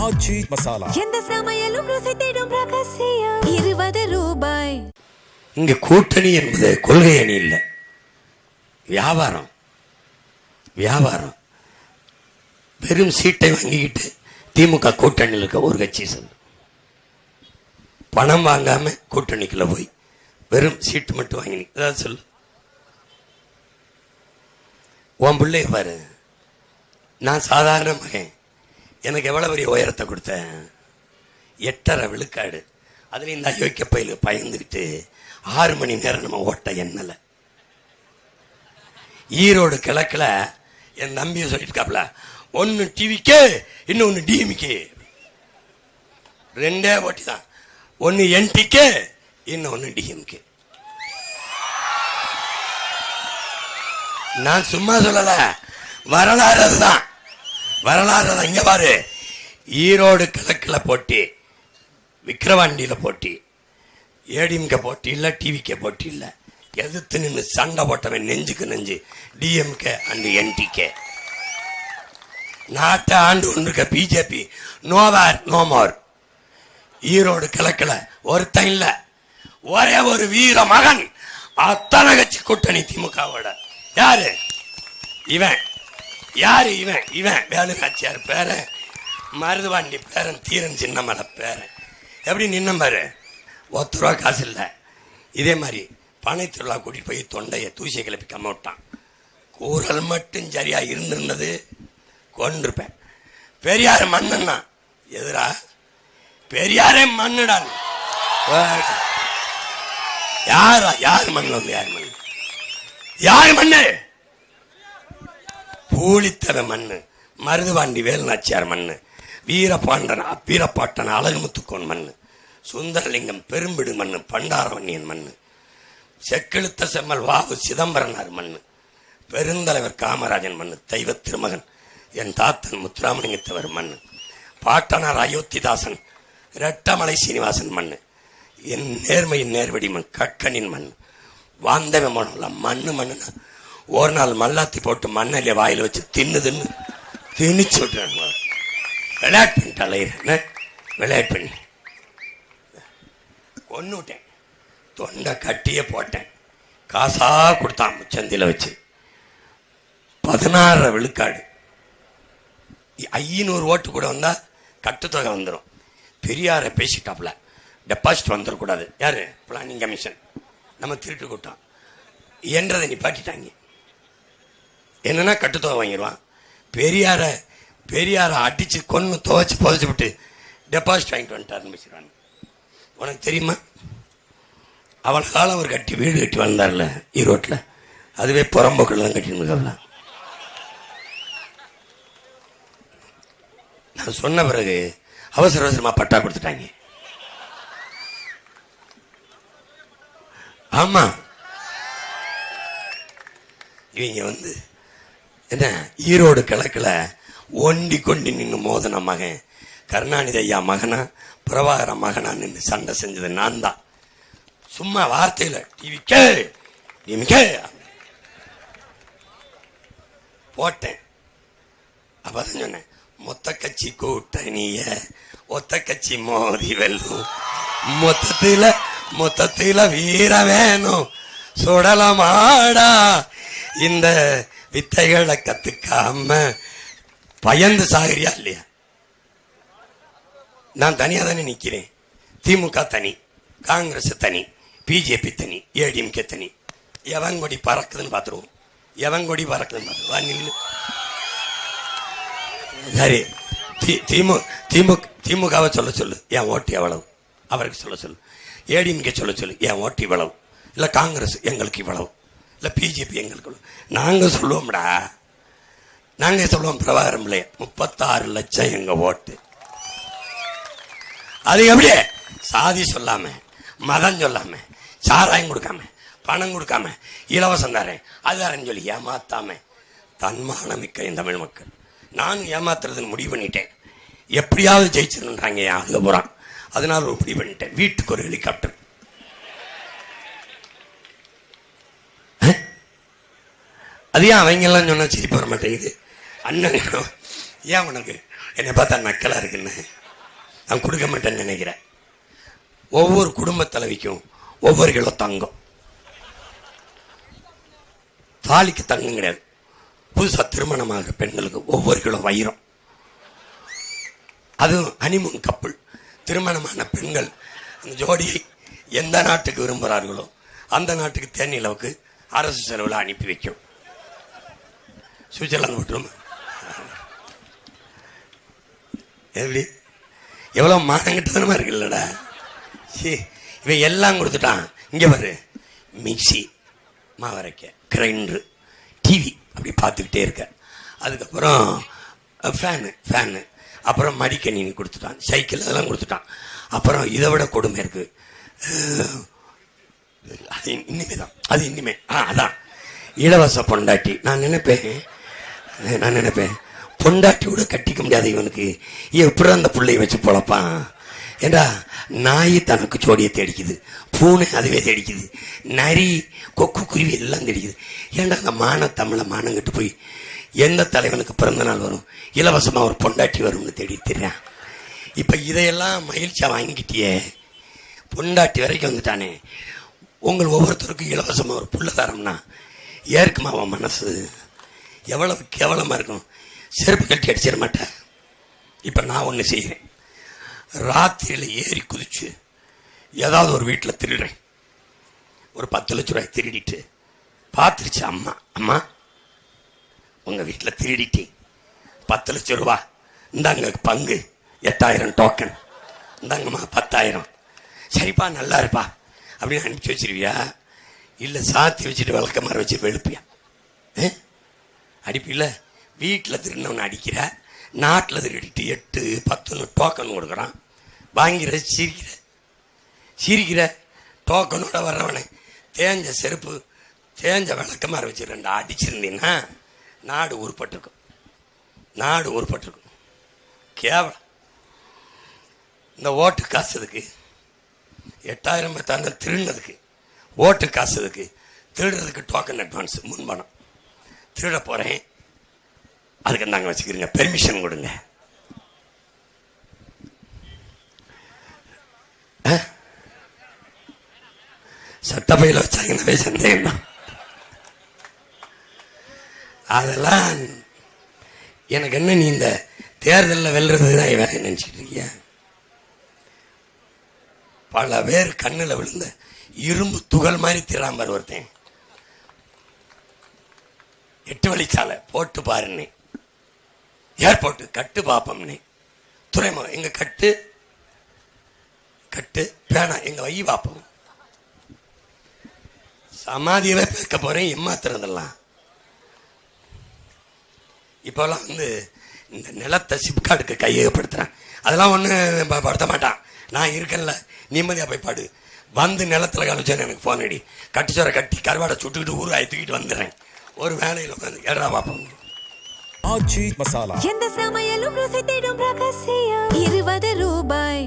ஆச்சி மசாலா. எந்த சமையலும் ருசி தேடும் ரகசியம் 20 ரூபாய். இங்க கூட்டணி என்பது கொள்கை அணி இல்லை, வியாபாரம். வியாபாரம். வெறும் சீட்டை வாங்கிக்கிட்டு திமுக கூட்டணியில் இருக்க ஒரு கட்சி சொல்லு, பணம் வாங்காம கூட்டணிக்குள்ள போய் வெறும் சீட்டு மட்டும் வாங்கி ஏதாவது சொல்லு. உன் பிள்ளைய பாரு, நான் சாதாரண மகன், எனக்கு எவ்வளவு பெரிய உயரத்தை கொடுத்தேன், 8.5 விழுக்காடு. அதுல இந்த அயோக்கிய பயில பயந்துக்கிட்டு 6 மணி நேரம் நம்ம ஓட்ட எண்ணல. ஈரோடு கிழக்குல என் தம்பியை சொல்லிட்டு, ஒன்னு டிவிக்கே இன்னொன்னு டிஎம்கே, ரெண்டே ஓட்டி தான், ஒன்னு என்டிக்கே இன்னொன்னு டிஎம்கே. நான் சும்மா சொல்லல, வரலாறு அதுதான், வரலாறு தான். இங்க பாரு, ஈரோடு கிழக்குல போட்டி, விக்கிரவாண்டியில போட்டி, ஏடிஎம்கே போட்டி இல்ல, டிவிக்கே போட்டி இல்ல, எதிர்த்து நின்று சண்டை போட்டவன் நெஞ்சுக்கு நெஞ்சு டிஎம்கே அண்ட் என்டிகே. நாட்டை ஆண்டு கொண்டிருக்க பிஜேபி நோவார் நோமோர். ஈரோடு கிழக்குல ஒருத்தன் இல்ல, ஒரே ஒரு வீர மகன், அத்தனை கட்சி கூட்டணி திமுகவோட. யாரு இவன்? யாரு இவன்? இவன் வேலுநாச்சியார் பேரன், மருதுவாண்டி பேரன், தீரன் சின்னமலை பேரன். எப்படி நின்ன பாரு, 10 ரூபா காசு இல்லை. இதே மாதிரி பனை திருவிழா கூட்டிட்டு போய் தொண்டையை தூசியை கிளப்பி கம்ம விட்டான். கூறல் மட்டும் சரியா இருந்திருந்தது கொண்டிருப்பேன். பெரியார மண்ணுன்னா எதிரா, பெரியாரே மண்ணுடான். யாரா? யார் மண்ணு வந்து? யார் மண்ணு? யார் மண்ணு? பூலித்தன மண்ணு, மருதுவாண்டி வேலுநாச்சியார் மண்ணு, வீரபாண்டன் வீரப்பாட்டன் அழகுமுத்துக்கோன் மண்ணு, சுந்தரலிங்கம் பெரும்பிடு மண்ணு, பண்டாரவண்ணியன் மண்ணு, செக்கெழுத்த செம்மல் வாவு சிதம்பரனார் மண்ணு, பெருந்தலைவர் காமராஜன் மண்ணு, தெய்வ திருமகன் என் தாத்தன் முத்துராமலிங்கத்தவர் மண்ணு, பாட்டனார் அயோத்திதாசன் ரெட்டமலை சீனிவாசன் மண்ணு, என் நேர்மையின் நேர்வடி மண் கக்கனின் மண், வாந்தவ மண்ணு. மண்ணுன்னா ஒரு நாள் மல்லாத்தி போட்டு மண்ணில வாயில வச்சு தின்னு திணிச்சு விட்டுறாங்க. விளையாட்டு பண்ணிட்டு அலையிறேன், விளையாட்டு பண்ணி கொன்னு விட்டேன். தொண்டை கட்டியே போட்டேன், காசா கொடுத்தான் முச்சந்தில வச்சு. 16 விழுக்காடு, 500 ஓட்டு கூட வந்தா கட்டுத்தொகை வந்துடும். பெரியார பேசிட்டாப்ல, டெபாசிட் வந்துடக்கூடாது. யாரு? Planning commission. நம்ம திருட்டு கூட்டம் என்றதை நிப்பாட்டிட்டாங்க. என்னன்னா கட்டுத்தொகை வாங்கிடுவான். பெரியார அடிச்சு கொன்னு துவைச்சு புதைச்சு விட்டு டெபாசிட் வாங்கிட்டு வந்துட்டு ஆரம்பிச்சிருவாங்க. உனக்கு தெரியுமா, அவள் காலம் அவர் கட்டி வீடு கட்டி வந்தார்ல ஈரோட்டில், அதுவே புறம்போக்கில் தான் கட்டின்னு. நான் சொன்ன பிறகு அவசர அவசரமா பட்டா கொடுத்துட்டாங்க. ஆமா, இவங்க வந்து என்ன, ஈரோடு கிழக்குல ஒண்டி கொண்டி நின்று மோதன மகன் கருணாநிதி ஐயா மகனா பிரபாகர மகனா நின்று சண்டை செஞ்சது நான் தான். சும்மா வார்த்தையில டிவிக்கே போட்டேன். அப்பதான் சொன்னேன், மொத்த கட்சி கூட்டணிய ஒத்த கட்சி மோதி வெல்லும், மொத்தத்தில வீர வேணும் சுடலமாடா. இந்த வித்தைகளை கத்துக்காம பயந்து சாகரியா இல்லையா? நான் தனியா தானே நிக்கிறேன். திமுக தனி, காங்கிரஸ் தனி, பிஜேபி தனி, ஏடிஎம்கே தனி. எவன் கொடி பறக்குதுன்னு பாத்துருவோம், எவன் கொடி பறக்குதுன்னு பாத்துருவா. நில்லு. சரி, திமுகவை சொல்ல சொல்லு, என் ஓட்டு எவ்வளவு, அவருக்கு சொல்ல சொல்லு. ஏடிஎம்கே சொல்ல சொல்லு, என் ஓட்டு இவ்வளவு. இல்ல காங்கிரஸ் எங்களுக்கு இவ்வளவு, இல்ல பிஜேபி எங்களுக்கு. நாங்க சொல்லுவோம்டா, நாங்க சொல்லுவோம் பிரபாகரம் பிள்ளைய 36 லட்சம் எங்க ஓட்டு. அது எப்படியே சாதி சொல்லாம, மதம் சொல்லாம, சாராயம் கொடுக்காம, பணம் கொடுக்காம, இலவசம் தரேன் அது சொல்லி ஏமாத்தாம தன்மானமிக்க இந்த தமிழ் மக்கள். நானும் ஏமாத்துறதுன்னு முடிவு பண்ணிட்டேன். எப்படியாவது ஜெயிச்சிருந்தாங்க அதுக்கு போறான். அதனால ஒரு முடிவு பண்ணிட்டேன், வீட்டுக்கு ஒரு ஹெலிகாப்டர். அது ஏன் அவங்க எல்லாம் சொன்னா சிரிப்பு வர மாட்டேங்குது? அண்ணன் ஏன் உனக்கு என்னை பார்த்தா நக்கலா இருக்குன்னு நான் கொடுக்க மாட்டேன்னு நினைக்கிறேன். ஒவ்வொரு குடும்ப தலைவிக்கும் ஒவ்வொரு கிலோ தங்கம். தாலிக்கு தங்கம் கிடையாது. புதுசா திருமணமாக பெண்களுக்கு ஒவ்வொரு கிலோ வைரம். அதுவும் ஹனிமூன் கப்பல் திருமணமான பெண்கள் அந்த ஜோடியை எந்த நாட்டுக்கு விரும்புகிறார்களோ அந்த நாட்டுக்கு தேனிலவுக்கு அரசு செலவில் அனுப்பி வைக்கும். சுவிட்சர்லாந்து மட்டும் எப்படி எவ்வளோ மானங்கிட்டதனமா இருக்குல்லடா. இவன் எல்லாம் கொடுத்துட்டான். இங்கே பாரு, மிக்சி, மாவரைக்க, கிரைண்டரு, டிவி அப்படி பார்த்துக்கிட்டே இருக்க. அதுக்கப்புறம் ஃபேனு, அப்புறம் மடிக்கணினி கொடுத்துட்டான், சைக்கிள் அதெல்லாம் கொடுத்துட்டான். அப்புறம் இதை விட கொடுமை இருக்கு. அது இனிமே தான், அது இனிமே அதான் இலவச பொண்டாட்டி. நான் நினைப்பேன் பொண்டாட்டியோட கட்டிக்க முடியாது இவனுக்கு, எப்படி அந்த பிள்ளைய வச்சு பொழப்பான். ஏண்டா நாய் தனக்கு சோடியை தேடிக்குது, பூனை அதுவே தேடிக்குது, நரி கொக்கு குருவி எல்லாம் தேடிக்குது. ஏண்டா அந்த தமிழை மானங்கிட்டு போய் எந்த தலைவனுக்கு பிறந்த நாள் வரும் இலவசமா ஒரு பொண்டாட்டி வரும்னு தேடி தெரியான். இப்ப இதையெல்லாம் மகிழ்ச்சியா வாங்கிட்டியே, பொண்டாட்டி வரைக்கும் வந்துட்டானே. உங்கள் ஒவ்வொருத்தருக்கும் இலவசமா ஒரு புள்ள தரம்னா ஏற்குமா அவன் மனசு? எவ்வளவு கேவலமா இருக்கும். செருப்பு கட்டி அடிச்சிட மாட்டேன். இப்ப நான் ஒண்ணு செய்கிறேன். ராத்திரியில ஏறி குதிச்சு ஏதாவது ஒரு வீட்டில் திருடுறேன். ஒரு 10 லட்ச ரூபாய் திருடிட்டு பார்த்துருச்சு அம்மா உங்க வீட்டில் திருடிட்டேன், 10 லட்சம் ரூபா இந்தாங்க பங்கு, 8000 டோக்கன் இந்தாங்கம்மா 10,000. சரிப்பா நல்லா இருப்பா அப்படின்னு அனுப்பிச்சு வச்சிருவியா? இல்லை சாத்தி வச்சுட்டு விளக்க மாதிரி வச்சு வெளுப்பியா? அடிப்பில்ல. வீட்டில் திருடினவனை அடிக்கிற, நாட்டில் திருடிட்டு 8, 10 டோக்கன் கொடுக்குறான். வாங்கிற சிரிக்கிற டோக்கனோட வர்றவனை தேஞ்ச செருப்பு தேஞ்ச விளக்க மாதிரி வச்சு 2 அடிச்சிருந்தீங்கன்னா நாடு உருப்பட்டிருக்கும். கேவலம். இந்த ஓட்டு காசுக்கு 8000 10,000 திருடினதுக்கு, ஓட்டு காசுக்கு, திருடுறதுக்கு டோக்கன் அட்வான்ஸ் முன்பணம். திருட போறேன், அதுக்கு நாங்கள் வச்சுக்கிறீங்க, பெர்மிஷன் கொடுங்க. சட்டப்பையில் வச்சாங்கன்னாவே சந்தேகம் தான். அதெல்லாம் எனக்கு என்ன, நீ இந்த தேர்தலில் வெல்றதுதான் வேலை நினைச்சிட்டு இருக்கிய? பல பேர் கண்ணில் விழுந்த இரும்பு துகள் மாதிரி திராமர் ஒருத்தன் 8 வழிச்சாலை போட்டு பாருன்னு, ஏர்போர்ட் கட்டு பாப்பம்னு, துறைமுகம் எங்க கட்டு பேனா எங்க வை பாப்போம். சமாதியவே பேக்க போறேன் ஏமாத்துறதெல்லாம். இப்பெல்லாம் இந்த நிலத்தை சிப்கார்டுக்கு கையகப்படுத்துறேன். அதெல்லாம் ஒன்றும் படுத்த மாட்டான். நான் இருக்கேன்ல, நிம்மதியா போய் பாடு. வந்து நிலத்துல கழிச்சேன்னு எனக்கு போன் அடி. கட்டிச்சோரை கட்டி கருவாடை சுட்டுக்கிட்டு ஊறுகாய் தூக்கிட்டு வந்துடுறேன். ஒரு வேலையில் உட்காந்து எடா பார்ப்போம். எந்த சமையலும் ருசி தேடும் ரகசியம் 20 ரூபாய்.